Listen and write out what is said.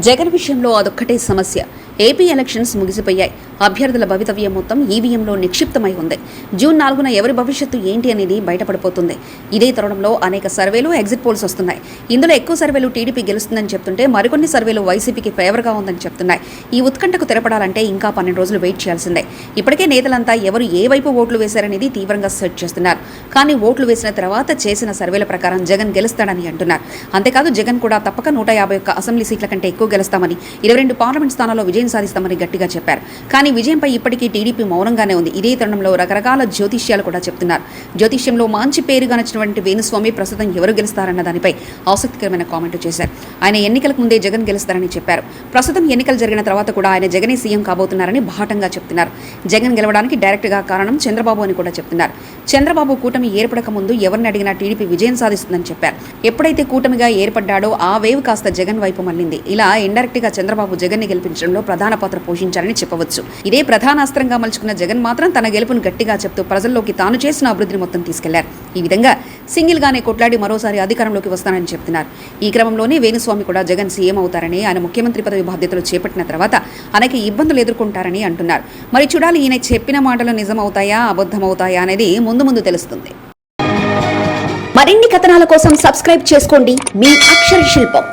జగన్ విషయంలో అదొక్కటే సమస్య. ఏపీ ఎలక్షన్స్ ముగిసిపోయాయి. అభ్యర్థుల భవితవ్యం మొత్తం ఈవీఎంలో నిక్షిప్తమై ఉంది. జూన్ 4న ఎవరి భవిష్యత్తు ఏంటి అనేది బయటపడిపోతుంది. ఇదే తరుణంలో అనేక సర్వేలు, ఎగ్జిట్ పోల్స్ వస్తున్నాయి. ఇందులో ఎక్కువ సర్వేలు టీడీపీ గెలుస్తుందని చెప్తుంటే మరికొన్ని సర్వేలు వైసీపీకి ఫేవర్గా ఉందని చెప్తున్నాయి. ఈ ఉత్కంఠకు తెరపడాలంటే ఇంకా 12 రోజులు వెయిట్ చేయాల్సిందే. ఇప్పటికే నేతలంతా ఎవరు ఏ వైపు ఓట్లు వేశారనేది తీవ్రంగా సెర్చ్ చేస్తున్నారు. కానీ ఓట్లు వేసిన తర్వాత చేసిన సర్వేల ప్రకారం జగన్ గెలుస్తాడని అంటున్నారు. అంతేకాదు జగన్ కూడా తప్పక 151 అసెంబ్లీ సీట్ల కంటే ఎక్కువ గెలుస్తామని, 22 పార్లమెంట్ స్థానాల్లో విజయం సాధిస్తామని గట్టిగా చెప్పారు. కానీ విజయంపై ఇప్పటికీ టీడీపీ మౌనంగానే ఉంది. ఇదే తరుణంలో రకరకాల జ్యోతిష్యాలు కూడా చెప్తున్నారు. జ్యోతిష్యంలో మంచి పేరుగానొచ్చినటువంటి వేణుస్వామి ప్రస్తుతం ఎవరు గెలుస్తారన్న దానిపై ఆసక్తికరమైన కామెంట్ చేశారు. ఆయన ఎన్నికలకు ముందే జగన్ గెలుస్తారని చెప్పారు. ప్రస్తుతం ఎన్నికలు జరిగిన తర్వాత కూడా ఆయన జగనే సీఎం కాబోతున్నారని బాహటంగా చెప్తున్నారు. జగన్ గెలవడానికి డైరెక్ట్గా కారణం చంద్రబాబు అని కూడా చెప్తున్నారు. చంద్రబాబు కూటమి ఏర్పడక ముందు ఎవరిని అడిగినా టీడీపీ విజయం సాధిస్తుందని చెప్పారు. ఎప్పుడైతే కూటమిగా ఏర్పడ్డాడో ఆ వేవ్ కాస్త జగన్ వైపు మళ్లింది. ఇలా ఇండైరెక్ట్ గా చంద్రబాబు జగన్ ని గెలిపించడంలో ప్రధాన పాత్ర పోషించారని చెప్పవచ్చు. ఇదే ప్రధాన అస్త్రంగా మలుచుకున్న జగన్ మాత్రం తన గెలుపును గట్టిగా చెప్తూ ప్రజల్లోకి తాను చేసిన అభివృద్ధిని మొత్తం తీసుకెళ్లారు. ఈ విధంగా సింగిల్ గానే కొట్లాడి మరోసారి అధికారంలోకి వస్తానని చెప్తున్నారు. ఈ క్రమంలోనే వేణుస్వామి కూడా జగన్ సీఎం అవుతారని, ఆయన ముఖ్యమంత్రి పదవి బాధ్యతలు చేపట్టిన తర్వాత అనేక ఇబ్బందులు ఎదుర్కొంటారని అంటున్నారు. మరి చూడాలి ఈయన చెప్పిన మాటలు నిజమవుతాయా, అబద్ధమవుతాయా అనేది ముందు తెలుస్తుంది. మరిన్ని కథనాల కోసం సబ్స్క్రైబ్ చేసుకోండి మీ అక్షర శిల్పం.